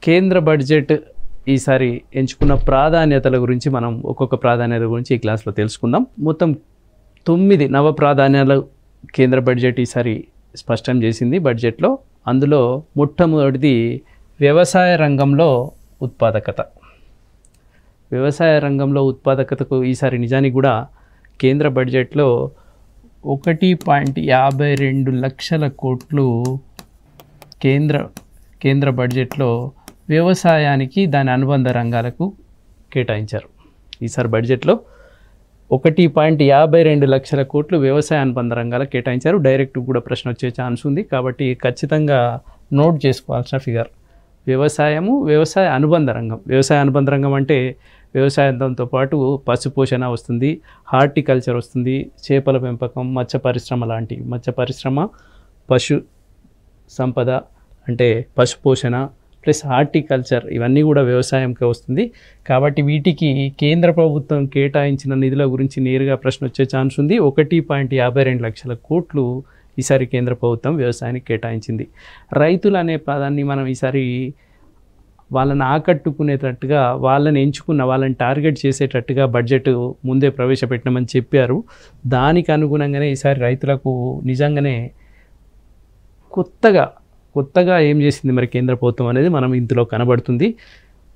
కేంద్ర బడ్జెట్ ఈసారి ఎంచుకున్న ప్రాధాన్యతల గురించి మనం ఒక్కొక్క ప్రాధాన్యత గురించి ఈ క్లాస్లో తెలుసుకుందాం. మొత్తం 9 నవ ప్రాధాన్యాలు కేంద్ర బడ్జెట్ ఈసారి స్పష్టం చేసింది బడ్జెట్లో. అందులో మొట్టమొదటిది వ్యవసాయ రంగంలో ఉత్పాదకత. వ్యవసాయ రంగంలో ఉత్పాదకతకు ఈసారి నిజానికి కూడా కేంద్ర బడ్జెట్లో 1.52 లక్షల కోట్లు కేంద్ర బడ్జెట్లో వ్యవసాయానికి దాని అనుబంధ రంగాలకు కేటాయించారు. ఈసారి బడ్జెట్లో 1.52 లక్షల కోట్లు వ్యవసాయ అనుబంధ రంగాలకు కేటాయించారు. డైరెక్ట్ కూడా ప్రశ్న వచ్చే ఛాన్స్ ఉంది కాబట్టి ఖచ్చితంగా నోట్ చేసుకోవాల్సిన ఫిగర్. వ్యవసాయ అనుబంధ రంగం. వ్యవసాయ అనుబంధ రంగం అంటే వ్యవసాయంతో పాటు పశుపోషణ వస్తుంది, హార్టికల్చర్ వస్తుంది, చేపల పెంపకం, మత్స్య పరిశ్రమ లాంటివి. మత్స్య పరిశ్రమ, పశు సంపద అంటే పశుపోషణ ప్లస్ హార్టికల్చర్ ఇవన్నీ కూడా వ్యవసాయంకే వస్తుంది. కాబట్టి వీటికి కేంద్ర ప్రభుత్వం కేటాయించిన నిధుల గురించి నేరుగా ప్రశ్న వచ్చే ఛాన్స్ ఉంది. 1.52 లక్షల కోట్లు ఈసారి కేంద్ర ప్రభుత్వం వ్యవసాయానికి కేటాయించింది. రైతులు అనే పదాన్ని మనం ఈసారి వాళ్ళని ఆకట్టుకునేటట్టుగా, వాళ్ళని టార్గెట్ చేసేటట్టుగా బడ్జెట్ ముందే ప్రవేశపెట్టినామని చెప్పారు. దానికి అనుగుణంగానే ఈసారి రైతులకు నిజంగానే కొత్తగా ఏం చేసింది మరి కేంద్ర ప్రభుత్వం అనేది మనం ఇందులో కనబడుతుంది.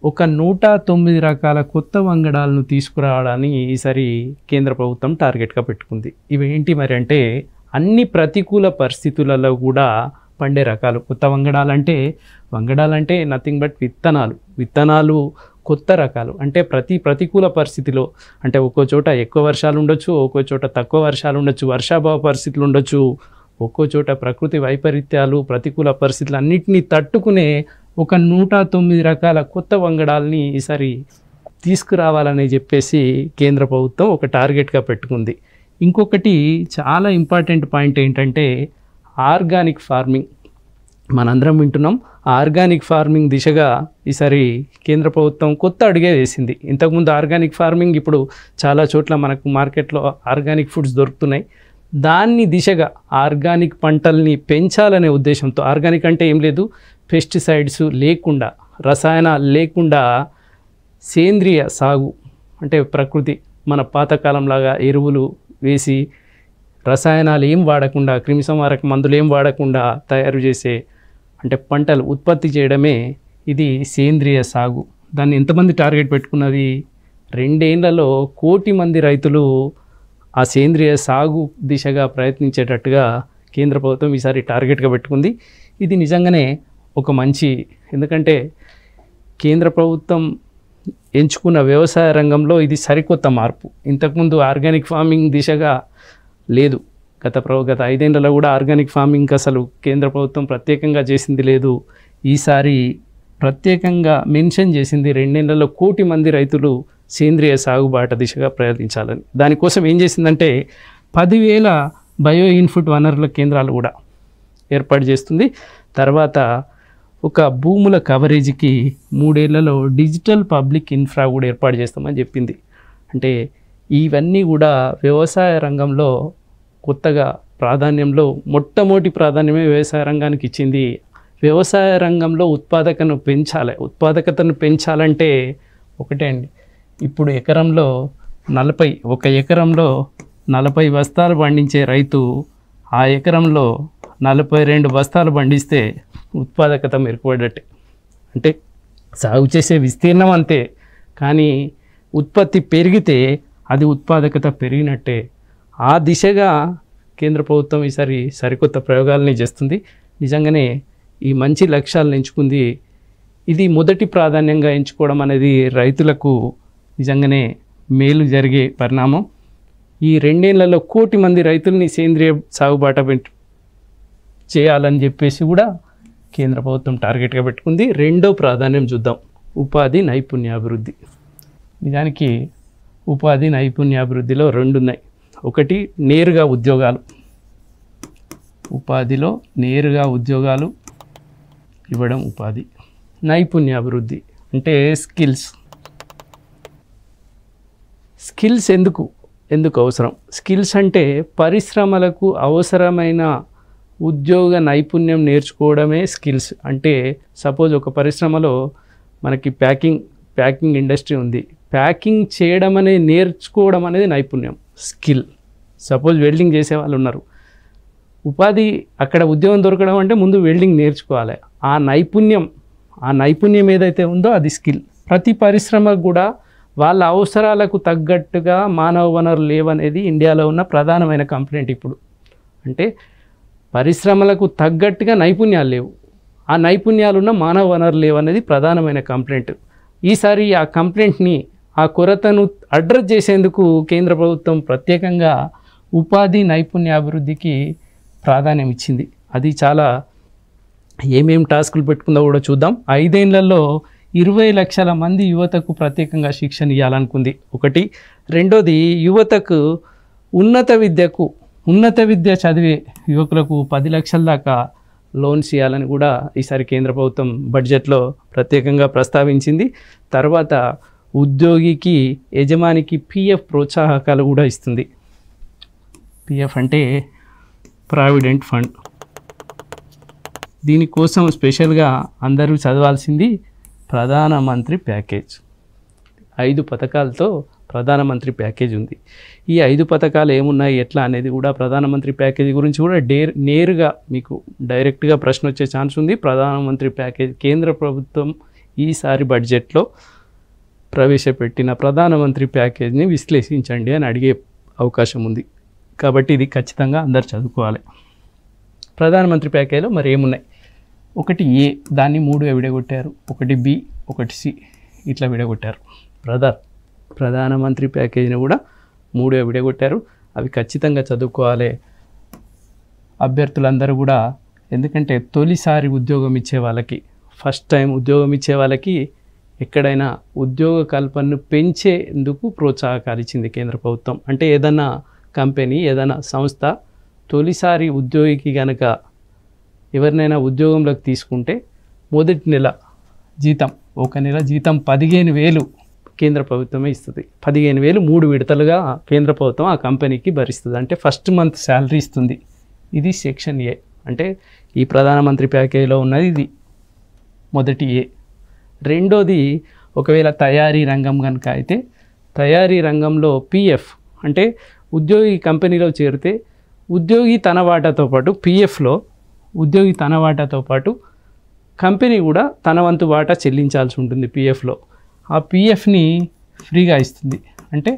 ఒక 109 రకాల కొత్త వంగడాలను తీసుకురావడాన్ని ఈసారి కేంద్ర ప్రభుత్వం టార్గెట్గా పెట్టుకుంది. ఇవి ఏంటి మరి అంటే అన్ని ప్రతికూల పరిస్థితులలో కూడా పండే రకాలు. కొత్త వంగడాలంటే నథింగ్ బట్ విత్తనాలు కొత్త రకాలు. అంటే ప్రతికూల పరిస్థితిలో అంటే ఒక్కో చోట ఎక్కువ వర్షాలు ఉండొచ్చు, ఒక్కో చోట తక్కువ వర్షాలు ఉండొచ్చు, వర్షాభావ పరిస్థితులు ఉండొచ్చు, ఒక్కో చోట ప్రకృతి వైపరీత్యాలు, ప్రతికూల పరిస్థితులు అన్నింటినీ తట్టుకునే ఒక 109 రకాల కొత్త వంగడాలని ఈసారి తీసుకురావాలని చెప్పేసి కేంద్ర ప్రభుత్వం ఒక టార్గెట్గా పెట్టుకుంది. ఇంకొకటి చాలా ఇంపార్టెంట్ పాయింట్ ఏంటంటే ఆర్గానిక్ ఫార్మింగ్. మనందరం వింటున్నాం. ఆర్గానిక్ ఫార్మింగ్ దిశగా ఈసారి కేంద్ర ప్రభుత్వం కొత్త అడుగే వేసింది. ఇంతకుముందు ఆర్గానిక్ ఫార్మింగ్, ఇప్పుడు చాలా చోట్ల మనకు మార్కెట్లో ఆర్గానిక్ ఫుడ్స్ దొరుకుతున్నాయి. దాన్ని దిశగా ఆర్గానిక్ పంటల్ని పెంచాలనే ఉద్దేశంతో, ఆర్గానిక్ అంటే ఏం లేదు, పెస్టిసైడ్స్ లేకుండా, రసాయనాలు లేకుండా సేంద్రియ సాగు అంటే ప్రకృతి మన పాతకాలంలాగా ఎరువులు వేసి రసాయనాలు ఏం వాడకుండా, క్రిమిసంహారక మందులు ఏం వాడకుండా తయారు చేసే అంటే పంటలు ఉత్పత్తి చేయడమే ఇది సేంద్రియ సాగు. దాన్ని ఎంతమంది టార్గెట్ పెట్టుకున్నది? 2 ఏళ్లలో 1 కోటి మంది రైతులు ఆ సేంద్రియ సాగు దిశగా ప్రయత్నించేటట్టుగా కేంద్ర ప్రభుత్వం ఈసారి టార్గెట్గా పెట్టుకుంది. ఇది నిజంగానే ఒక మంచి, ఎందుకంటే కేంద్ర ప్రభుత్వం ఎంచుకున్న వ్యవసాయ రంగంలో ఇది సరికొత్త మార్పు. ఇంతకుముందు ఆర్గానిక్ ఫార్మింగ్ దిశగా లేదు. గత 5 ఏళ్లలో కూడా ఆర్గానిక్ ఫార్మింగ్ అసలు కేంద్ర ప్రభుత్వం ప్రత్యేకంగా చేసింది లేదు. ఈసారి ప్రత్యేకంగా మెన్షన్ చేసింది 2 ఏళ్లలో 1 కోటి మంది రైతులు సేంద్రియ సాగుబాట దిశగా ప్రయత్నించాలని. దానికోసం ఏం చేసిందంటే 10,000 బయో ఇన్పుట్ వనరుల కేంద్రాలు కూడా ఏర్పాటు చేస్తుంది. తర్వాత ఒక భూముల కవరేజీకి 3 ఏళ్లలో డిజిటల్ పబ్లిక్ ఇన్ఫ్రా కూడా ఏర్పాటు చేస్తామని చెప్పింది. అంటే ఇవన్నీ కూడా వ్యవసాయ రంగంలో కొత్తగా ప్రాధాన్యంలో మొట్టమొదటి ప్రాధాన్యమే వ్యవసాయ రంగానికి ఇచ్చింది. వ్యవసాయ రంగంలో ఉత్పాదకతను పెంచాలంటే ఒకటే అండి, ఇప్పుడు ఒక ఎకరంలో 40 బస్తాలు పండించే రైతు ఆ ఎకరంలో 42 బస్తాలు పండిస్తే ఉత్పాదకత మెరుగుపడ్డట్టే. అంటే సాగు చేసే విస్తీర్ణం అంతే, కానీ ఉత్పత్తి పెరిగితే అది ఉత్పాదకత పెరిగినట్టే. ఆ దిశగా కేంద్ర ప్రభుత్వం ఈసారి సరికొత్త ప్రయోగాలని చేస్తుంది. నిజంగానే ఈ మంచి లక్ష్యాలను ఎంచుకుంది. ఇది మొదటి ప్రాధాన్యంగా ఎంచుకోవడం అనేది రైతులకు నిజంగానే మేలు జరిగే పరిణామం. ఈ 2 ఏళ్లలో 1 కోటి మంది రైతుల్ని సేంద్రియ సాగుబాట చేయాలని చెప్పేసి కూడా కేంద్ర ప్రభుత్వం టార్గెట్గా పెట్టుకుంది. 2వ ప్రాధాన్యం చూద్దాం, ఉపాధి నైపుణ్యాభివృద్ధి. నిజానికి ఉపాధి నైపుణ్యాభివృద్ధిలో 2 ఉన్నాయి. ఒకటి నేరుగా ఉద్యోగాలు. ఉపాధిలో నేరుగా ఉద్యోగాలు ఇవ్వడం ఉపాధి. నైపుణ్యాభివృద్ధి అంటే స్కిల్స్ ఎందుకు అవసరం? స్కిల్స్ అంటే పరిశ్రమలకు అవసరమైన ఉద్యోగ నైపుణ్యం నేర్చుకోవడమే స్కిల్స్. అంటే సపోజ్ ఒక పరిశ్రమలో మనకి ప్యాకింగ్ ఇండస్ట్రీ ఉంది, ప్యాకింగ్ చేయడం అనేది నేర్చుకోవడం అనేది నైపుణ్యం, స్కిల్. సపోజ్ వెల్డింగ్ చేసే వాళ్ళు ఉన్నారు, ఉపాధి అక్కడ ఉద్యోగం దొరకడం అంటే ముందు వెల్డింగ్ నేర్చుకోవాలి. ఆ నైపుణ్యం ఏదైతే ఉందో అది స్కిల్. ప్రతి పరిశ్రమకు కూడా వాళ్ళ అవసరాలకు తగ్గట్టుగా మానవ వనరులు లేవనేది ఇండియాలో ఉన్న ప్రధానమైన కంప్లైంట్ ఇప్పుడు. అంటే పరిశ్రమలకు తగ్గట్టుగా నైపుణ్యాలు లేవు, ఆ నైపుణ్యాలు ఉన్న మానవ వనరులు లేవనేది ప్రధానమైన కంప్లైంట్. ఈసారి ఆ కంప్లైంట్ని, ఆ కొరతను అడ్రస్ చేసేందుకు కేంద్ర ప్రభుత్వం ప్రత్యేకంగా ఉపాధి నైపుణ్యాభివృద్ధికి ప్రాధాన్యం ఇచ్చింది. అది చాలా ఏమేం టాస్కులు పెట్టుకుందో కూడా చూద్దాం. 5 ఏళ్లలో 20 లక్షల మంది యువతకు ప్రత్యేకంగా శిక్షణ ఇవ్వాలనుకుంది ఒకటి. రెండోది, యువతకు ఉన్నత విద్య చదివే యువకులకు 10 లక్షల దాకా లోన్స్ ఇవ్వాలని కూడా ఈసారి కేంద్ర ప్రభుత్వం బడ్జెట్లో ప్రత్యేకంగా ప్రస్తావించింది. తర్వాత ఉద్యోగికి యజమానికి PF ప్రోత్సాహకాలు కూడా ఇస్తుంది. PF అంటే ప్రావిడెంట్ ఫండ్. దీనికోసం స్పెషల్గా అందరూ చదవాల్సింది ప్రధానమంత్రి ప్యాకేజ్. 5 పథకాలతో ప్రధానమంత్రి ప్యాకేజ్ ఉంది. ఈ 5 పథకాలు ఏమున్నాయి, ఎట్లా అనేది కూడా ప్రధానమంత్రి ప్యాకేజీ గురించి కూడా నేరుగా మీకు డైరెక్ట్గా ప్రశ్న వచ్చే ఛాన్స్ ఉంది. ప్రధానమంత్రి ప్యాకేజ్ కేంద్ర ప్రభుత్వం ఈసారి బడ్జెట్లో ప్రవేశపెట్టిన ప్రధానమంత్రి ప్యాకేజ్ని విశ్లేషించండి అని అడిగే అవకాశం ఉంది. కాబట్టి ఇది ఖచ్చితంగా అందరు చదువుకోవాలి. ప్రధానమంత్రి ప్యాకేజీలో మరి ఏమున్నాయి? ఒకటి ఏ, దాన్ని 3 విడగొట్టారు. ఒకటి బి, ఒకటి సి, ఇట్లా విడగొట్టారు. ప్రధానమంత్రి ప్యాకేజీని కూడా 3 విడగొట్టారు. అవి ఖచ్చితంగా చదువుకోవాలి అభ్యర్థులందరూ కూడా. ఎందుకంటే తొలిసారి ఉద్యోగం ఇచ్చే వాళ్ళకి, ఫస్ట్ టైం ఉద్యోగం ఇచ్చే వాళ్ళకి ఎక్కడైనా ఉద్యోగ కల్పనను పెంచేందుకు ప్రోత్సాహకాలు ఇచ్చింది కేంద్ర ప్రభుత్వం. అంటే ఏదైనా కంపెనీ, ఏదైనా సంస్థ తొలిసారి ఉద్యోగికి కనుక ఎవరినైనా ఉద్యోగంలోకి తీసుకుంటే మొదటి నెల జీతం, ఒక నెల జీతం 15,000 కేంద్ర ప్రభుత్వమే ఇస్తుంది. 15,000 3 విడతలుగా కేంద్ర ప్రభుత్వం ఆ కంపెనీకి భరిస్తుంది. అంటే ఫస్ట్ మంత్ శాలరీ ఇస్తుంది. ఇది సెక్షన్ ఏ. అంటే ఈ ప్రధానమంత్రి ప్యాకేజీలో ఉన్నది ఇది మొదటి ఏ. రెండోది, ఒకవేళ తయారీ రంగం కనుక అయితే తయారీ రంగంలో PF అంటే ఉద్యోగి కంపెనీలో చేరితే ఉద్యోగి తన వాటాతో పాటు PFలో ఉద్యోగి తన వాటాతో పాటు కంపెనీ కూడా తన వంతు వాటా చెల్లించాల్సి ఉంటుంది PFలో. ఆ PFని ఫ్రీగా ఇస్తుంది. అంటే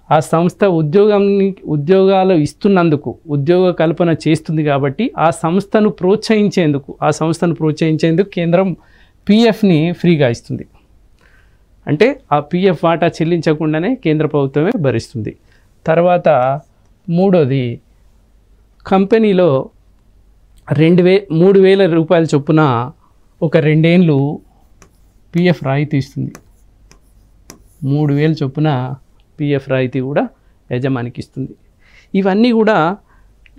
ఆ సంస్థ ఉద్యోగాలు ఇస్తున్నందుకు, ఉద్యోగ కల్పన చేస్తుంది కాబట్టి ఆ సంస్థను ప్రోత్సహించేందుకు కేంద్రం PFని ఫ్రీగా ఇస్తుంది. అంటే ఆ PF వాటా చెల్లించకుండానే కేంద్ర ప్రభుత్వమే భరిస్తుంది. తర్వాత మూడోది, కంపెనీలో 3,000 రూపాయల చొప్పున ఒక 2 ఏళ్ళు PF రాయితీ ఇస్తుంది. 3,000 చొప్పున PF రాయితీ కూడా యజమానికి ఇస్తుంది. ఇవన్నీ కూడా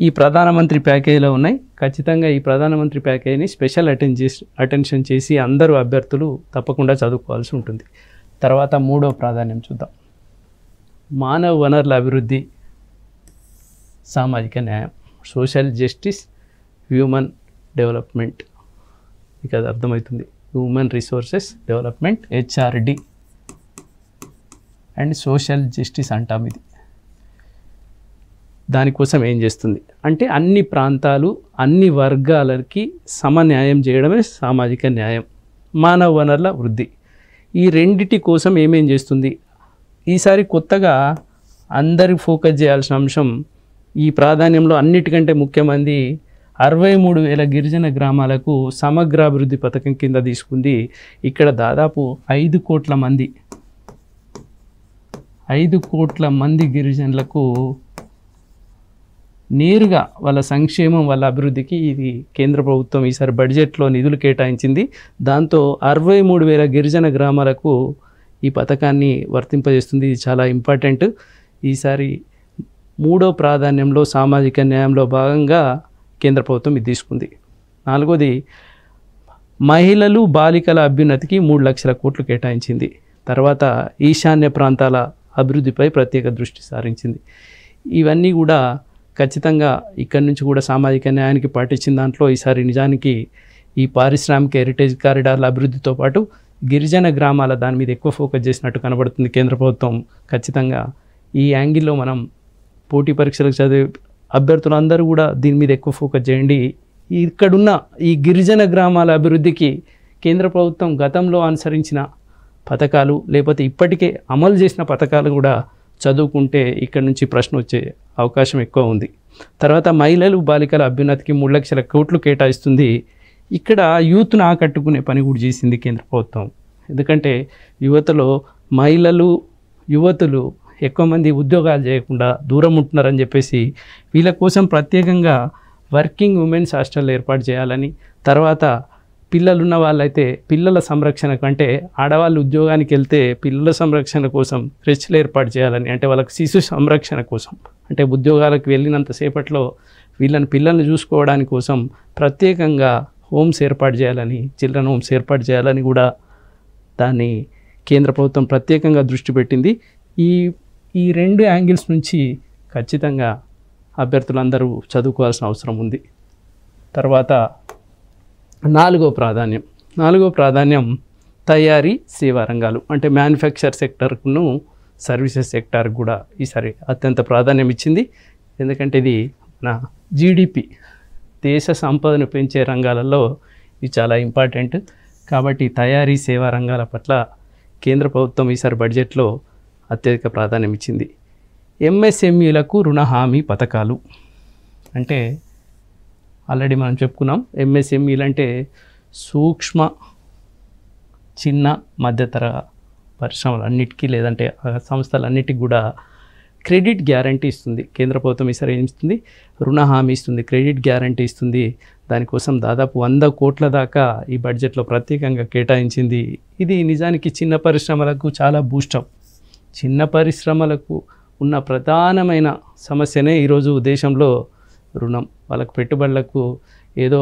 ఈ ప్రధానమంత్రి ప్యాకేజీలో ఉన్నాయి. ఖచ్చితంగా ఈ ప్రధానమంత్రి ప్యాకేజీని స్పెషల్ అటెన్షన్ చేసి అందరూ అభ్యర్థులు తప్పకుండా చదువుకోవాల్సి ఉంటుంది. తర్వాత 3వ ప్రాధాన్యం చూద్దాం. మానవ వనరుల అభివృద్ధి, సామాజిక న్యాయం, సోషల్ జస్టిస్, హ్యూమన్ డెవలప్మెంట్. మీకు అది అర్థమవుతుంది. Human resources development, HRD and social justice అంటాం. ఇది దానికోసం ఏం చేస్తుంది అంటే అన్ని ప్రాంతాలు, అన్ని వర్గాలకి సమన్యాయం చేయడమే సామాజిక న్యాయం. మానవ వనరుల వృద్ధి, ఈ రెండిటి కోసం ఏమేం చేస్తుంది? ఈసారి కొత్తగా అందరి ఫోకస్ చేయాల్సిన అంశం, ఈ ప్రాధాన్యంలో అన్నిటికంటే ముఖ్యమైనది 63,000 గిరిజన గ్రామాలకు సమగ్రాభివృద్ధి పథకం కింద తీసుకుంది. ఇక్కడ దాదాపు 5 కోట్ల మంది గిరిజనులకు నేరుగా వాళ్ళ సంక్షేమం, వాళ్ళ అభివృద్ధికి ఇది కేంద్ర ప్రభుత్వం ఈసారి బడ్జెట్లో నిధులు కేటాయించింది. దాంతో 63,000 గిరిజన గ్రామాలకు ఈ పథకాన్ని వర్తింపజేస్తుంది. ఇది చాలా ఇంపార్టెంట్. ఈసారి 3వ ప్రాధాన్యంలో సామాజిక న్యాయంలో భాగంగా కేంద్ర ప్రభుత్వం ఇది తీసుకుంది. 4వది, మహిళలు బాలికల అభ్యున్నతికి 3 లక్షల కోట్లు కేటాయించింది. తర్వాత ఈశాన్య ప్రాంతాల అభివృద్ధిపై ప్రత్యేక దృష్టి సారించింది. ఇవన్నీ కూడా ఖచ్చితంగా ఇక్కడి నుంచి కూడా సామాజిక న్యాయానికి పాటించిన దాంట్లో ఈసారి నిజానికి ఈ పారిశ్రామిక హెరిటేజ్ కారిడార్ల అభివృద్ధితో పాటు గిరిజన గ్రామాల దాని మీద ఎక్కువ ఫోకస్ చేసినట్టు కనబడుతుంది కేంద్ర ప్రభుత్వం. ఖచ్చితంగా ఈ యాంగిల్లో మనం పోటీ పరీక్షలకు చదివే అభ్యర్థులందరూ కూడా దీని మీద ఎక్కువ ఫోకస్ చేయండి. ఇక్కడున్న ఈ గిరిజన గ్రామాల అభివృద్ధికి కేంద్ర ప్రభుత్వం గతంలో అనుసరించిన పథకాలు లేకపోతే ఇప్పటికే అమలు చేసిన పథకాలు కూడా చదువుకుంటే ఇక్కడ నుంచి ప్రశ్న వచ్చే అవకాశం ఎక్కువ ఉంది. తర్వాత మహిళలు బాలికల అభ్యున్నతికి 3 లక్షల కోట్లు కేటాయిస్తుంది. ఇక్కడ యూత్ను ఆకట్టుకునే పని కూడా చేసింది కేంద్ర ప్రభుత్వం. ఎందుకంటే యువతలో మహిళలు యువతులు ఎక్కువ మంది ఉద్యోగాలు చేయకుండా దూరం ఉంటున్నారని చెప్పేసి వీళ్ళ కోసం ప్రత్యేకంగా వర్కింగ్ ఉమెన్స్ హాస్టల్ ఏర్పాటు చేయాలని, తర్వాత పిల్లలున్న వాళ్ళైతే పిల్లల సంరక్షణ కంటే ఆడవాళ్ళు ఉద్యోగానికి వెళ్తే పిల్లల సంరక్షణ కోసం క్రెచ్లు ఏర్పాటు చేయాలని, అంటే వాళ్ళకి శిశు సంరక్షణ కోసం, అంటే ఉద్యోగాలకు వెళ్ళినంతసేపట్లో పిల్లల్ని చూసుకోవడానికి కోసం ప్రత్యేకంగా హోమ్స్ ఏర్పాటు చేయాలని, చిల్డ్రన్ హోమ్స్ ఏర్పాటు చేయాలని కూడా దాన్ని కేంద్ర ప్రభుత్వం ప్రత్యేకంగా దృష్టి పెట్టింది. ఈ 2 యాంగిల్స్ నుంచి ఖచ్చితంగా అభ్యర్థులందరూ చదువుకోవాల్సిన అవసరం ఉంది. తర్వాత 4వ ప్రాధాన్యం తయారీ సేవా రంగాలు, అంటే మ్యానుఫ్యాక్చర్ సెక్టర్ను సర్వీసెస్ సెక్టార్కి కూడా ఈసారి అత్యంత ప్రాధాన్యం ఇచ్చింది. ఎందుకంటే ఇది నా జీడిపి దేశ సంపదను పెంచే రంగాలలో ఇది చాలా ఇంపార్టెంట్. కాబట్టి తయారీ సేవా రంగాల పట్ల కేంద్ర ప్రభుత్వం ఈసారి బడ్జెట్లో అత్యధిక ప్రాధాన్యం ఇచ్చింది. ఎంఎస్ఎంఈలకు రుణ హామీ పథకాలు, అంటే ఆల్రెడీ మనం చెప్పుకున్నాం. ఎంఎస్ఎంఈలు అంటే సూక్ష్మ చిన్న మధ్యతర పరిశ్రమలన్నిటికీ లేదంటే సంస్థలన్నిటికీ కూడా క్రెడిట్ గ్యారంటీ ఇస్తుంది కేంద్ర ప్రభుత్వం. ఈసారి ఏం ఇస్తుంది? రుణ హామీ ఇస్తుంది, క్రెడిట్ గ్యారంటీ ఇస్తుంది. దానికోసం దాదాపు 100 కోట్ల దాకా ఈ బడ్జెట్లో ప్రత్యేకంగా కేటాయించింది. ఇది నిజానికి చిన్న పరిశ్రమలకు చాలా బూస్టప్. చిన్న పరిశ్రమలకు ఉన్న ప్రధానమైన సమస్యనే ఈరోజు దేశంలో రుణం. వాళ్ళకు పెట్టుబడులకు ఏదో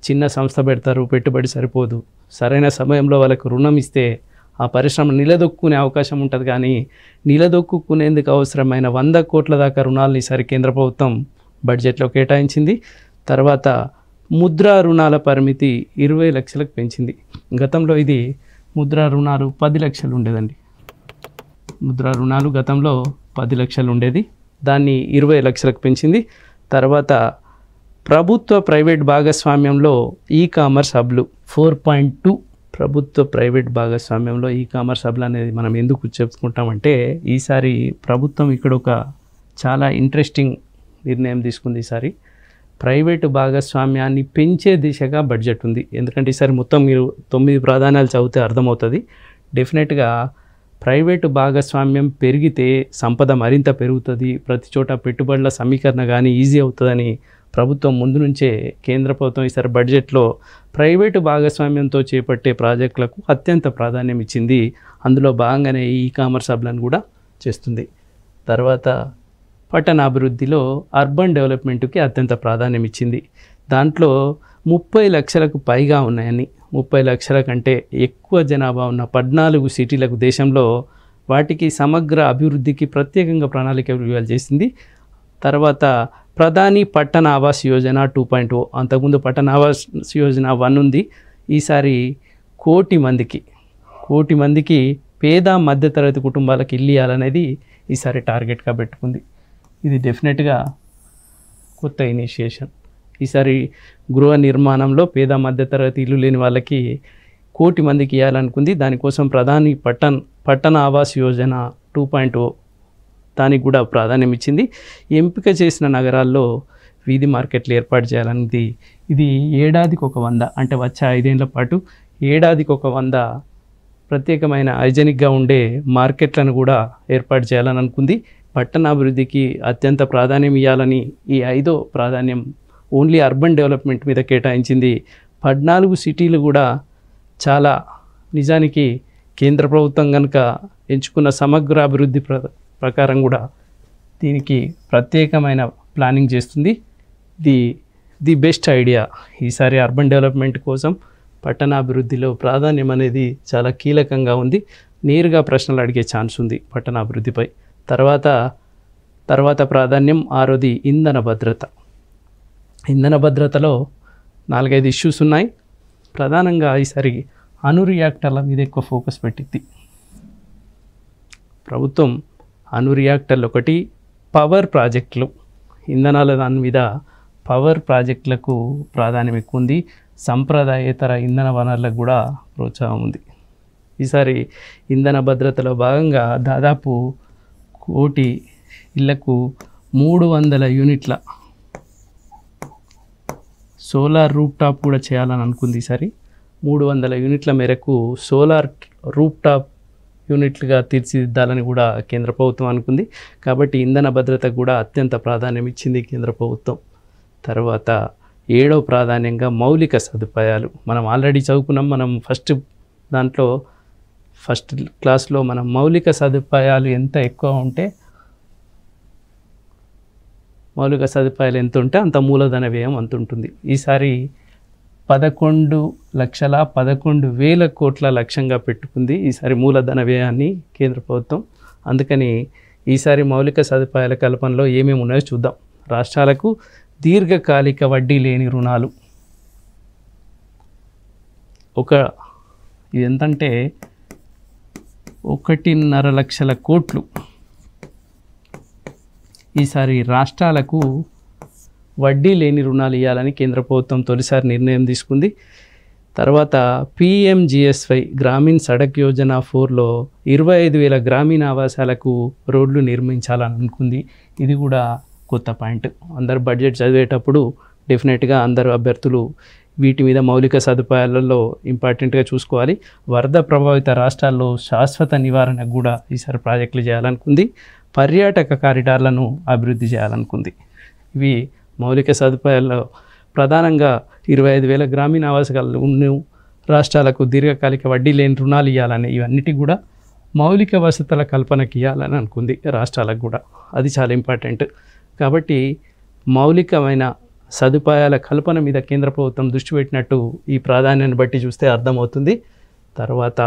చిన్న సంస్థ పెడతారు, పెట్టుబడి సరిపోదు. సరైన సమయంలో వాళ్ళకు రుణం ఇస్తే ఆ పరిశ్రమ నిలదొక్కునే అవకాశం ఉంటుంది. కానీ నిలదొక్కునేందుకు అవసరమైన 100 కోట్ల దాకా రుణాలను ఈసారి కేంద్ర ప్రభుత్వం బడ్జెట్లో కేటాయించింది. తర్వాత ముద్రా రుణాల పరిమితి 20 లక్షలకు పెంచింది. గతంలో ఇది ముద్రా రుణాలు 10 లక్షలు ఉండేదండి. ముద్రా రుణాలు గతంలో 10 లక్షలు ఉండేది, దాన్ని 20 లక్షలకు పెంచింది. తర్వాత ప్రభుత్వ ప్రైవేట్ భాగస్వామ్యంలో కామర్స్ హబ్లు 4.2. ప్రభుత్వ ప్రైవేట్ భాగస్వామ్యంలో కామర్స్ హబ్లు అనేది మనం ఎందుకు చెప్పుకుంటామంటే ఈసారి ప్రభుత్వం ఇక్కడ ఒక చాలా ఇంట్రెస్టింగ్ నిర్ణయం తీసుకుంది. ఈసారి ప్రైవేటు భాగస్వామ్యాన్ని పెంచే దిశగా బడ్జెట్ ఉంది. ఎందుకంటే ఈసారి మొత్తం మీరు 9 ప్రాధాన్యాలు చదివితే అర్థమవుతుంది. డెఫినెట్గా ప్రైవేటు భాగస్వామ్యం పెరిగితే సంపద మరింత పెరుగుతుంది, ప్రతి చోట పెట్టుబడుల సమీకరణ కానీ ఈజీ అవుతుందని ప్రభుత్వం ముందు నుంచే కేంద్ర ప్రభుత్వం ఈసారి బడ్జెట్లో ప్రైవేటు భాగస్వామ్యంతో చేపట్టే ప్రాజెక్టులకు అత్యంత ప్రాధాన్యం ఇచ్చింది. అందులో భాగంగానే కామర్స్ హబ్లను కూడా చేస్తుంది. తర్వాత పట్టణాభివృద్ధిలో అర్బన్ డెవలప్మెంట్కి అత్యంత ప్రాధాన్యం ఇచ్చింది. దాంట్లో 30 లక్షలకు పైగా ఉన్నాయని, 30 లక్షల కంటే ఎక్కువ జనాభా ఉన్న 14 సిటీలకు దేశంలో వాటికి సమగ్ర అభివృద్ధికి ప్రత్యేకంగా ప్రణాళిక విడుదల చేసింది. తర్వాత ప్రధాని పట్టణ ఆవాస్ యోజన 2.0, అంతకుముందు పట్టణ ఆవాస్ యోజన 1 ఉంది. ఈసారి 1 కోటి మందికి పేద మధ్యతరగతి కుటుంబాలకు ఇల్లు ఇవ్వాలనేది ఈసారి టార్గెట్గా పెట్టుకుంది. ఇది డెఫినెట్గా కొత్త ఇనిషియేషన్. ఈసారి గృహ నిర్మాణంలో పేద మధ్యతరగతి ఇల్లు లేని వాళ్ళకి 1 మందికి ఇవ్వాలనుకుంది. దానికోసం ప్రధాని పట్టణ ఆవాస్ యోజన 2.0 దానికి కూడా ప్రాధాన్యం ఇచ్చింది. ఎంపిక చేసిన నగరాల్లో వీధి మార్కెట్లు ఏర్పాటు చేయాలన్నది. ఇది ఏడాదికి 100, అంటే వచ్చే 5 ఏళ్ల పాటు ఏడాదికి 100 ప్రత్యేకమైన హైజెనిక్గా ఉండే మార్కెట్లను కూడా ఏర్పాటు చేయాలని అనుకుంది. పట్టణాభివృద్ధికి అత్యంత ప్రాధాన్యం ఇవ్వాలని ఈ 5వ ప్రాధాన్యం ఓన్లీ అర్బన్ డెవలప్మెంట్ మీద కేటాయించింది. 14 సిటీలు కూడా చాలా నిజానికి కేంద్ర ప్రభుత్వం కనుక ఎంచుకున్న సమగ్ర అభివృద్ధి ప్రకారం కూడా దీనికి ప్రత్యేకమైన ప్లానింగ్ చేస్తుంది. The best idea. ఈసారి అర్బన్ డెవలప్మెంట్ కోసం పట్టణాభివృద్ధిలో ప్రాధాన్యం అనేది చాలా కీలకంగా ఉంది. నేరుగా ప్రశ్నలు అడిగే ఛాన్స్ ఉంది పట్టణాభివృద్ధిపై. తర్వాత తర్వాత ప్రాధాన్యం 6వది ఇంధన భద్రత. ఇంధన భద్రతలో 4-5 ఇష్యూస్ ఉన్నాయి. ప్రధానంగా ఈసారి అణు రియాక్టర్ల మీద ఎక్కువ ఫోకస్ పెట్టింది ప్రభుత్వం. అణు రియాక్టర్లు ఒకటి, పవర్ ప్రాజెక్టులు, ఇంధనాల దాని మీద పవర్ ప్రాజెక్టులకు ప్రాధాన్యం ఎక్కువ ఉంది. సంప్రదాయేతర ఇంధన వనరులకు కూడా ప్రోత్సాహం ఉంది. ఈసారి ఇంధన భద్రతలో భాగంగా దాదాపు 1 కోటి ఇళ్లకు 300 యూనిట్ల సోలార్ రూప్ టాప్ కూడా చేయాలని అనుకుంది. ఈసారి 300 యూనిట్ల మేరకు సోలార్ రూప్ టాప్ యూనిట్లుగా తీర్చిదిద్దాలని కూడా కేంద్ర ప్రభుత్వం అనుకుంది. కాబట్టి ఇంధన భద్రతకు కూడా అత్యంత ప్రాధాన్యం ఇచ్చింది కేంద్ర ప్రభుత్వం. తర్వాత 7వ ప్రాధాన్యంగా మౌలిక సదుపాయాలు. మనం ఆల్రెడీ చదువుకున్నాం. మనం ఫస్ట్ క్లాస్లో మనం మౌలిక సదుపాయాలు ఎంత ఎక్కువ ఉంటే అంత మూలధన వ్యయం అంత ఉంటుంది. ఈసారి 11,11,000 కోట్ల లక్ష్యంగా పెట్టుకుంది ఈసారి మూలధన వ్యయాన్ని కేంద్ర ప్రభుత్వం. అందుకని ఈసారి మౌలిక సదుపాయాల కల్పనలో ఏమేమి ఉన్నాయో చూద్దాం. రాష్ట్రాలకు దీర్ఘకాలిక వడ్డీ లేని రుణాలు ఇది ఎంతంటే 1.5 లక్షల కోట్లు ఈసారి రాష్ట్రాలకు వడ్డీ లేని రుణాలు ఇవ్వాలని కేంద్ర ప్రభుత్వం తొలిసారి నిర్ణయం తీసుకుంది. తర్వాత PMGSY గ్రామీణ సడక్ యోజన 4లో 25,000 గ్రామీణ ఆవాసాలకు రోడ్లు నిర్మించాలని అనుకుంది. ఇది కూడా కొత్త పాయింట్. అందరు బడ్జెట్ చదివేటప్పుడు డెఫినెట్గా అందరు అభ్యర్థులు వీటి మీద మౌలిక సదుపాయాలలో ఇంపార్టెంట్గా చూసుకోవాలి. వరద ప్రభావిత రాష్ట్రాల్లో శాశ్వత నివారణకు కూడా ఈసారి ప్రాజెక్టులు చేయాలనుకుంది. పర్యాటక కారిడార్లను అభివృద్ధి చేయాలనుకుంది. ఇవి మౌలిక సదుపాయాల్లో ప్రధానంగా 25,000 గ్రామీణ ఆవాసాలు ఉన్న రాష్ట్రాలకు దీర్ఘకాలిక వడ్డీ లేని రుణాలు ఇవ్వాలని, ఇవన్నిటి కూడా మౌలిక వసతుల కల్పనకి ఇవ్వాలని అనుకుంది రాష్ట్రాలకు కూడా. అది చాలా ఇంపార్టెంట్. కాబట్టి మౌలికమైన సదుపాయాల కల్పన మీద కేంద్ర ప్రభుత్వం దృష్టి పెట్టినట్టు ఈ ప్రాధాన్యాన్ని బట్టి చూస్తే అర్థమవుతుంది. తర్వాత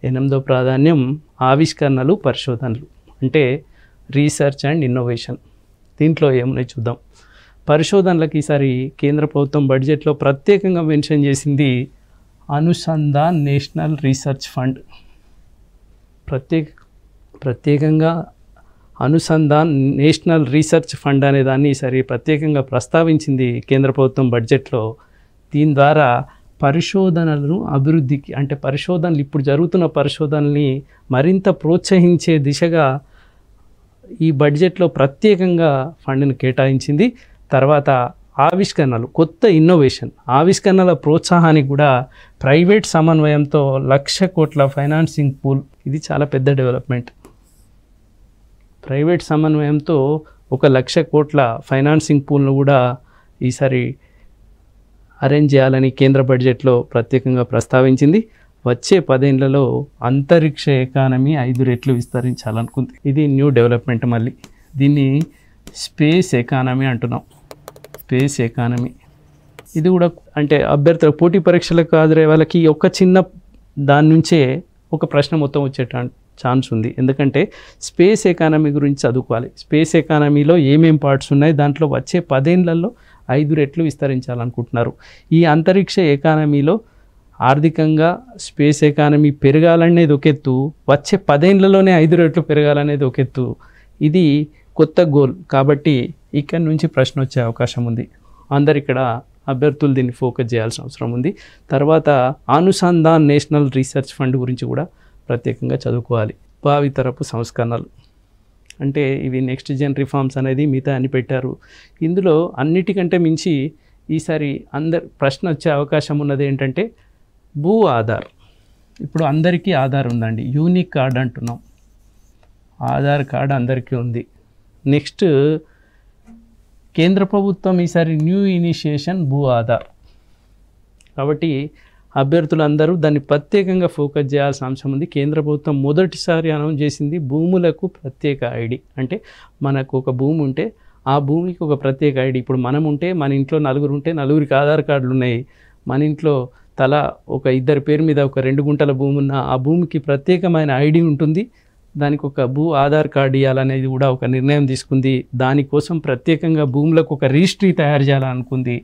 8వ ప్రాధాన్యం ఆవిష్కరణలు, పరిశోధనలు, అంటే రీసెర్చ్ అండ్ ఇన్నోవేషన్. దీంట్లో ఏమున్నాయి చూద్దాం. పరిశోధనలకు ఈసారి కేంద్ర ప్రభుత్వం బడ్జెట్లో ప్రత్యేకంగా మెన్షన్ చేసింది అనుసంధాన్ నేషనల్ రీసెర్చ్ ఫండ్. ప్రత్యేకంగా అనుసంధాన్ నేషనల్ రీసెర్చ్ ఫండ్ అనే దాన్ని ఈసారి ప్రత్యేకంగా ప్రస్తావించింది కేంద్ర ప్రభుత్వం బడ్జెట్లో. దీని ద్వారా పరిశోధనలను అభివృద్ధికి, అంటే పరిశోధనలు ఇప్పుడు జరుగుతున్న పరిశోధనల్ని మరింత ప్రోత్సహించే దిశగా ఈ బడ్జెట్లో ప్రత్యేకంగా ఫండ్ని కేటాయించింది. తర్వాత ఆవిష్కరణలు, కొత్త ఇన్నోవేషన్, ఆవిష్కరణల ప్రోత్సాహానికి కూడా ప్రైవేట్ సమన్వయంతో 1,00,000 కోట్ల ఫైనాన్సింగ్ పూల్. ఇది చాలా పెద్ద డెవలప్మెంట్. ప్రైవేట్ సమన్వయంతో 1,00,000 కోట్ల ఫైనాన్సింగ్ పూల్ను కూడా ఈసారి అరేంజ్ చేయాలని కేంద్ర బడ్జెట్లో ప్రత్యేకంగా ప్రస్తావించింది. వచ్చే 10 ఏళ్లలో అంతరిక్ష ఎకానమీ 5 రెట్లు విస్తరించాలనుకుంది. ఇది న్యూ డెవలప్మెంట్. మళ్ళీ దీన్ని స్పేస్ ఎకానమీ అంటున్నాం. స్పేస్ ఎకానమీ ఇది కూడా అంటే అభ్యర్థుల పోటీ పరీక్షలకు హాజరయ్యే వాళ్ళకి ఒక చిన్న దాని నుంచే ఒక ప్రశ్న మొత్తం వచ్చే ఛాన్స్ ఉంది. ఎందుకంటే స్పేస్ ఎకానమీ గురించి చదువుకోవాలి. స్పేస్ ఎకానమీలో ఏమేం పార్ట్స్ ఉన్నాయి, దాంట్లో వచ్చే 10 ఏళ్లలో 5 రెట్లు విస్తరించాలనుకుంటున్నారు. ఈ అంతరిక్ష ఎకానమీలో ఆర్థికంగా స్పేస్ ఎకానమీ పెరగాలనేది ఒక ఎత్తు, వచ్చే 10 ఏళ్లలోనే 5 రెట్లు పెరగాలనేది ఒక ఎత్తు. ఇది కొత్త గోల్. కాబట్టి ఇక్కడి నుంచి ప్రశ్న వచ్చే అవకాశం ఉంది. అందరు ఇక్కడ అభ్యర్థులు దీన్ని ఫోకస్ చేయాల్సిన అవసరం ఉంది. తర్వాత అనుసంధాన్ నేషనల్ రీసెర్చ్ ఫండ్ గురించి కూడా ప్రత్యేకంగా చదువుకోవాలి. భావితరపు సంస్కరణలు అంటే ఇవి నెక్స్ట్ జన్ రిఫార్మ్స్ అనేది మిగతా అని పెట్టారు. ఇందులో అన్నిటికంటే మించి ఈసారి ప్రశ్న వచ్చే అవకాశం ఉన్నది ఏంటంటే భూ ఆధార్. ఇప్పుడు అందరికీ ఆధార్ ఉందండి, యూనిక్ కార్డ్ అంటున్నాం. ఆధార్ కార్డ్ అందరికీ ఉంది. నెక్స్ట్ కేంద్ర ప్రభుత్వం ఈసారి న్యూ ఇనిషియేషన్ భూ ఆధార్. కాబట్టి అభ్యర్థులందరూ దాన్ని ప్రత్యేకంగా ఫోకస్ చేయాల్సిన అంశం ఉంది. కేంద్ర ప్రభుత్వం మొదటిసారి అనౌన్స్ చేసింది భూములకు ప్రత్యేక ఐడి. అంటే మనకు ఒక భూమి ఉంటే ఆ భూమికి ఒక ప్రత్యేక ఐడి. ఇప్పుడు మనం ఉంటే మన ఇంట్లో 4 ఉంటే 4కి ఆధార్ కార్డులు ఉన్నాయి. మన ఇంట్లో తల ఒక 2 పేరు మీద ఒక 2 గుంటల భూమి ఉన్న ఆ భూమికి ప్రత్యేకమైన ఐడి ఉంటుంది. దానికి ఒక భూ ఆధార్ కార్డు ఇవ్వాలనేది కూడా ఒక నిర్ణయం తీసుకుంది. దానికోసం ప్రత్యేకంగా భూములకు ఒక రిజిస్ట్రీ తయారు చేయాలనుకుంది.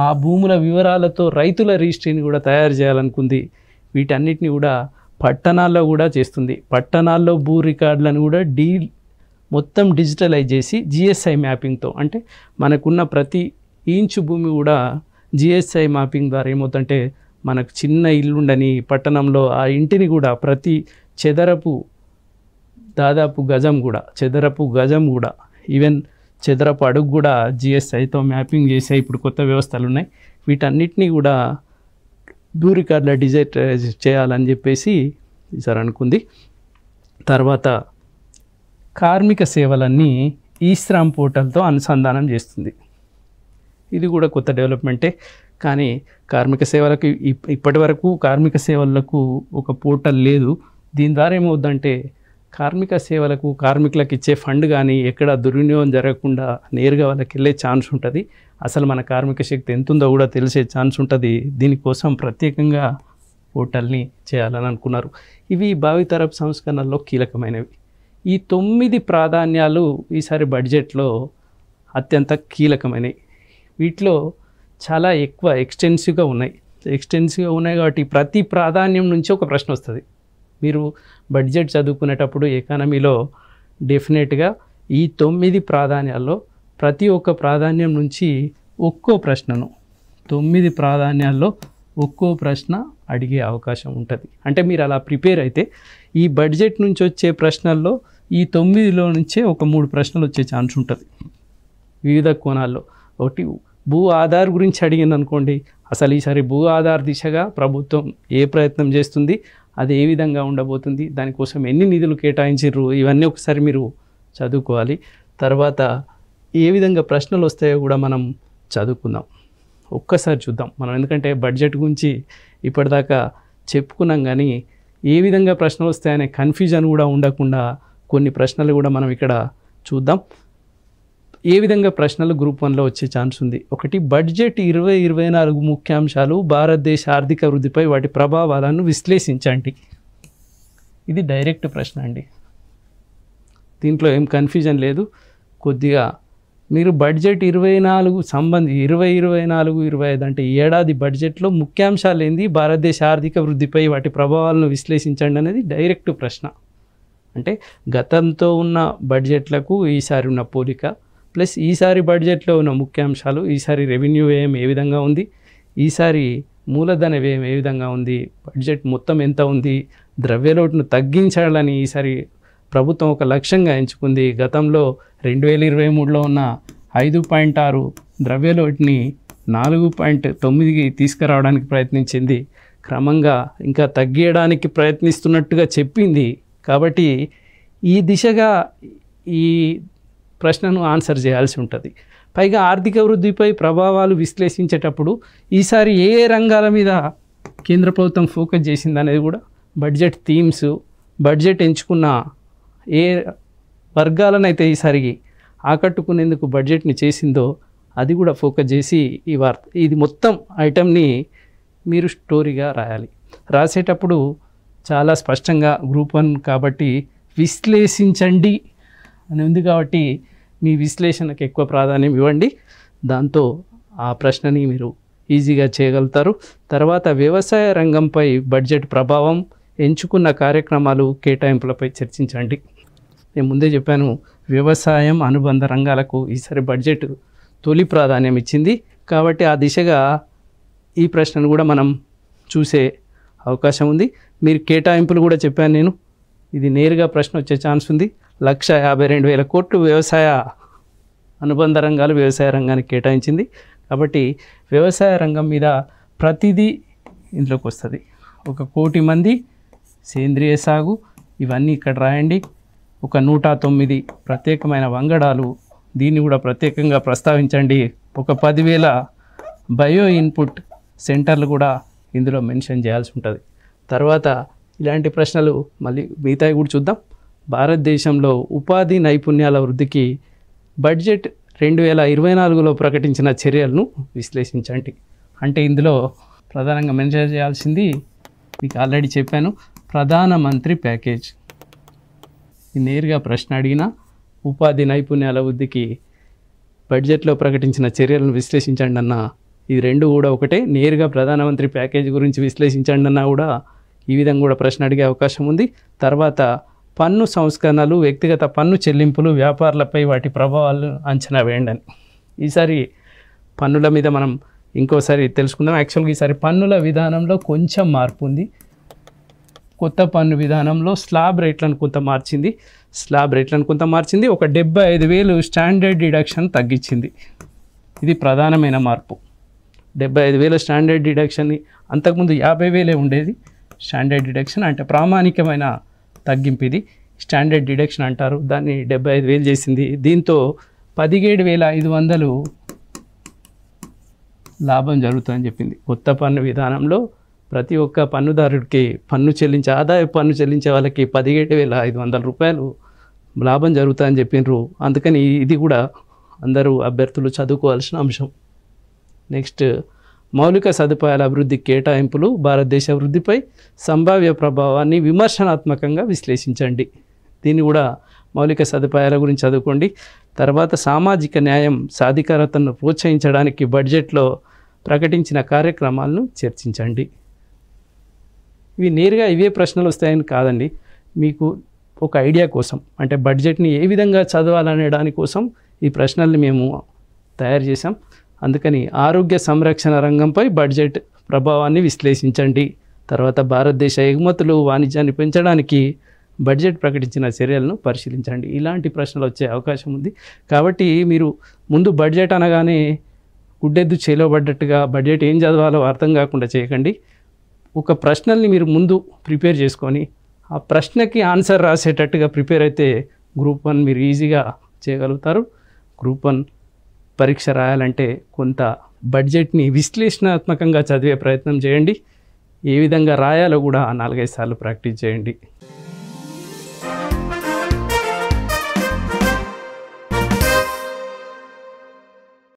ఆ భూముల వివరాలతో రైతుల రిజిస్ట్రీని కూడా తయారు చేయాలనుకుంది. వీటన్నిటిని కూడా పట్టణాల్లో కూడా చేస్తుంది. పట్టణాల్లో భూ రికార్డులను కూడా మొత్తం డిజిటలైజ్ చేసి జిఎస్ఐ మ్యాపింగ్తో, అంటే మనకున్న ప్రతి ఇంచు భూమి కూడా జిఎస్ఐ మ్యాపింగ్ ద్వారా ఏమవుతుందంటే మనకు చిన్న ఇల్లుండని పట్టణంలో ఆ ఇంటిని కూడా ప్రతి చదరపు గజం కూడా ఈవెన్ చదరపు అడుగు కూడా జిఎస్ఐతో మ్యాపింగ్ చేసే ఇప్పుడు కొత్త వ్యవస్థలు ఉన్నాయి. వీటన్నిటినీ కూడా భూ రికార్డుల డిజిటలైజ్ చేయాలని చెప్పేసి ఈసారి అనుకుంది. తర్వాత కార్మిక సేవలన్నీ ఈశ్రామ్ పోర్టల్తో అనుసంధానం చేస్తుంది. ఇది కూడా కొత్త డెవలప్మెంటే. కానీ కార్మిక సేవలకు ఇప్పటి వరకు కార్మిక సేవలకు ఒక పోర్టల్ లేదు. దీని ద్వారా ఏమవుద్దంటే కార్మిక సేవలకు కార్మికులకు ఇచ్చే ఫండ్ కానీ ఎక్కడ దుర్వినియోగం జరగకుండా నేరుగా వాళ్ళకి వెళ్ళే ఛాన్స్ ఉంటుంది. అసలు మన కార్మిక శక్తి ఎంత ఉందో కూడా తెలిసే ఛాన్స్ ఉంటుంది. దీనికోసం ప్రత్యేకంగా పోర్టల్ని చేయాలని అనుకున్నారు. ఇవి భావితరపు సంస్కరణల్లో కీలకమైనవి. ఈ 9 ప్రాధాన్యాలు ఈసారి బడ్జెట్లో అత్యంత కీలకమైనవి. వీటిలో చాలా ఎక్కువ ఎక్స్టెన్సివ్గా ఉన్నాయి కాబట్టి ప్రతి ప్రాధాన్యం నుంచి ఒక ప్రశ్న వస్తుంది. మీరు బడ్జెట్ చదువుకునేటప్పుడు ఎకానమీలో డెఫినెట్గా ఈ 9 ప్రాధాన్యాల్లో ప్రతి ఒక్క ప్రాధాన్యం నుంచి ఒక్కో ప్రశ్నను 9 ప్రాధాన్యాల్లో ఒక్కో ప్రశ్న అడిగే అవకాశం ఉంటుంది. అంటే మీరు అలా ప్రిపేర్ అయితే ఈ బడ్జెట్ నుంచి వచ్చే ప్రశ్నల్లో ఈ 9లో నుంచే ఒక 3 ప్రశ్నలు వచ్చే ఛాన్స్ ఉంటుంది వివిధ కోణాల్లో. ఒకటి భూ ఆధార్ గురించి అడిగింది అనుకోండి, అసలు ఈసారి భూ ఆధార్ దిశగా ప్రభుత్వం ఏ ప్రయత్నం చేస్తుంది, అది ఏ విధంగా ఉండబోతుంది, దానికోసం ఎన్ని నిధులు కేటాయించారు, ఇవన్నీ ఒకసారి మీరు చదువుకోవాలి. తర్వాత ఏ విధంగా ప్రశ్నలు వస్తాయో కూడా మనం చదువుకుందాం, ఒక్కసారి చూద్దాం మనం. ఎందుకంటే బడ్జెట్ గురించి ఇప్పటిదాకా చెప్పుకున్నాం, కానీ ఏ విధంగా ప్రశ్నలు వస్తాయనే కన్ఫ్యూజన్ కూడా ఉండకుండా కొన్ని ప్రశ్నలు కూడా మనం ఇక్కడ చూద్దాం. ఏ విధంగా ప్రశ్నలు గ్రూప్ 1లో వచ్చే ఛాన్స్ ఉంది. ఒకటి, బడ్జెట్ 2024 ముఖ్యాంశాలు భారతదేశ ఆర్థిక వృద్ధిపై వాటి ప్రభావాలను విశ్లేషించండి. ఇది డైరెక్ట్ ప్రశ్న అండి, దీంట్లో ఏం కన్ఫ్యూజన్ లేదు. కొద్దిగా మీరు బడ్జెట్ 2024-25 అంటే ఏడాది బడ్జెట్లో ముఖ్యాంశాలు ఏంది, భారతదేశ ఆర్థిక వృద్ధిపై వాటి ప్రభావాలను విశ్లేషించండి అనేది డైరెక్ట్ ప్రశ్న. అంటే గతంతో ఉన్న బడ్జెట్లకు ఈసారి ఉన్న పోలిక, ప్లస్ ఈసారి బడ్జెట్లో ఉన్న ముఖ్యాంశాలు, ఈసారి రెవెన్యూ వ్యయం ఏ విధంగా ఉంది, ఈసారి మూలధన వ్యయం ఏ విధంగా ఉంది, బడ్జెట్ మొత్తం ఎంత ఉంది, ద్రవ్యలోటును తగ్గించాలని ఈసారి ప్రభుత్వం ఒక లక్ష్యంగా ఎంచుకుంది. గతంలో 2023లో ఉన్న 5.6 ద్రవ్యలోటుని 4.9కి తీసుకురావడానికి ప్రయత్నించింది. క్రమంగా ఇంకా తగ్గించడానికి ప్రయత్నిస్తున్నట్టుగా చెప్పింది. కాబట్టి ఈ దిశగా ఈ ప్రశ్నను ఆన్సర్ చేయాల్సి ఉంటుంది. పైగా ఆర్థిక వృద్ధిపై ప్రభావాలు విశ్లేషించేటప్పుడు ఈసారి ఏ రంగాల మీద కేంద్ర ప్రభుత్వం ఫోకస్ చేసింది అనేది కూడా, బడ్జెట్ థీమ్స్, బడ్జెట్ ఎంచుకున్న ఏ వర్గాలనైతే ఈసారి ఆకట్టుకునేందుకు బడ్జెట్ని చేసిందో అది కూడా ఫోకస్ చేసి ఇది మొత్తం ఐటమ్ని మీరు స్టోరీగా రాయాలి. రాసేటప్పుడు చాలా స్పష్టంగా గ్రూప్ 1 కాబట్టి విశ్లేషించండి అని ఉంది కాబట్టి మీ విశ్లేషణకు ఎక్కువ ప్రాధాన్యం ఇవ్వండి. దాంతో ఆ ప్రశ్నని మీరు ఈజీగా చేయగలుగుతారు. తర్వాత వ్యవసాయ రంగంపై బడ్జెట్ ప్రభావం, ఎంచుకున్న కార్యక్రమాలు, కేటాయింపులపై చర్చించండి. నేను ముందే చెప్పాను, వ్యవసాయం అనుబంధ రంగాలకు ఈసారి బడ్జెట్ తొలి ప్రాధాన్యం ఇచ్చింది. కాబట్టి ఆ దిశగా ఈ ప్రశ్నను కూడా మనం చూసే అవకాశం ఉంది. మీరు కేటాయింపులు కూడా చెప్పాను నేను, ఇది నేరుగా ప్రశ్న వచ్చే ఛాన్స్ ఉంది. 1,52,000 కోట్లు వ్యవసాయ అనుబంధ రంగాలు వ్యవసాయ రంగానికి కేటాయించింది. కాబట్టి వ్యవసాయ రంగం మీద ప్రతిదీ ఇంట్లోకి వస్తుంది. 1 కోటి మంది సేంద్రియ సాగు, ఇవన్నీ ఇక్కడ రాయండి. 109 ప్రత్యేకమైన వంగడాలు, దీన్ని కూడా ప్రత్యేకంగా ప్రస్తావించండి. 10,000 బయో ఇన్పుట్ సెంటర్లు కూడా ఇందులో మెన్షన్ చేయాల్సి ఉంటుంది. తర్వాత ఇలాంటి ప్రశ్నలు మళ్ళీ మిగతాయి కూడా చూద్దాం. భారతదేశంలో ఉపాధి నైపుణ్యాల వృద్ధికి బడ్జెట్ 2024లో ప్రకటించిన చర్యలను విశ్లేషించండి. అంటే ఇందులో ప్రధానంగా మెన్షన్ చేయాల్సింది మీకు ఆల్రెడీ చెప్పాను, ప్రధానమంత్రి ప్యాకేజ్. నేరుగా ప్రశ్న అడిగినా ఉపాధి నైపుణ్యాల వృద్ధికి బడ్జెట్లో ప్రకటించిన చర్యలను విశ్లేషించండి అన్న, ఇది రెండు కూడా ఒకటే. నేరుగా ప్రధానమంత్రి ప్యాకేజీ గురించి విశ్లేషించండి అన్నా కూడా ఈ విధంగా కూడా ప్రశ్న అడిగే అవకాశం ఉంది. తర్వాత పన్ను సంస్కరణలు, వ్యక్తిగత పన్ను చెల్లింపులు, వ్యాపారులపై వాటి ప్రభావాలు అంచనా వేయండి అని. ఈసారి పన్నుల మీద మనం ఇంకోసారి తెలుసుకుందాం. యాక్చువల్గా ఈసారి పన్నుల విధానంలో కొంచెం మార్పు ఉంది. కొత్త పన్ను విధానంలో స్లాబ్ రేట్లను కొంత మార్చింది. ఒక 75,000 స్టాండర్డ్ డిడక్షన్ తగ్గించింది. ఇది ప్రధానమైన మార్పు. 75,000 స్టాండర్డ్ డిడక్షన్ని, అంతకుముందు 50,000 ఉండేది స్టాండర్డ్ డిడక్షన్, అంటే ప్రామాణికమైన తగ్గింపు. ఇది స్టాండర్డ్ డిడక్షన్ అంటారు. దాన్ని 75,000 చేసింది. దీంతో 17,500 లాభం జరుగుతుందని చెప్పింది. కొత్త పన్ను విధానంలో ప్రతి ఒక్క పన్నుదారుడికి ఆదాయ పన్ను చెల్లించే వాళ్ళకి 17,500 రూపాయలు లాభం జరుగుతుందని చెప్పిండ్రు. అందుకని ఇది కూడా అందరూ అభ్యర్థులు చదువుకోవాల్సిన అంశం. నెక్స్ట్, మౌలిక సదుపాయాల అభివృద్ధి కేటాయింపులు భారతదేశ అభివృద్ధిపై సంభావ్య ప్రభావాన్ని విమర్శనాత్మకంగా విశ్లేషించండి. దీన్ని కూడా మౌలిక సదుపాయాల గురించి చదువుకోండి. తర్వాత సామాజిక న్యాయం, సాధికారతను ప్రోత్సహించడానికి బడ్జెట్లో ప్రకటించిన కార్యక్రమాలను చర్చించండి. ఇవి నేరుగా ఇవే ప్రశ్నలు వస్తాయని కాదండి, మీకు ఒక ఐడియా కోసం, అంటే బడ్జెట్ని ఏ విధంగా చదవాలనే దానికోసం ఈ ప్రశ్నల్ని మేము తయారు చేసాం. అందుకని ఆరోగ్య సంరక్షణ రంగంపై బడ్జెట్ ప్రభావాన్ని విశ్లేషించండి. తర్వాత భారతదేశ ఎగుమతులు, వాణిజ్యాన్ని పెంచడానికి బడ్జెట్ ప్రకటించిన చర్యలను పరిశీలించండి. ఇలాంటి ప్రశ్నలు వచ్చే అవకాశం ఉంది. కాబట్టి మీరు ముందు బడ్జెట్ అనగానే గుడ్డెద్దు చేలోబడ్డట్టుగా బడ్జెట్ ఏం చదవాలో అర్థం కాకుండా చేయకండి. ఒక ప్రశ్నల్ని మీరు ముందు ప్రిపేర్ చేసుకొని ఆ ప్రశ్నకి ఆన్సర్ రాసేటట్టుగా ప్రిపేర్ అయితే గ్రూప్ 1 మీరు ఈజీగా చేయగలుగుతారు. గ్రూప్ 1 పరీక్ష రాయాలంటే కొంత బడ్జెట్ని విశ్లేషణాత్మకంగా చదివే ప్రయత్నం చేయండి. ఏ విధంగా రాయాలో కూడా 4-5 సార్లు ప్రాక్టీస్ చేయండి.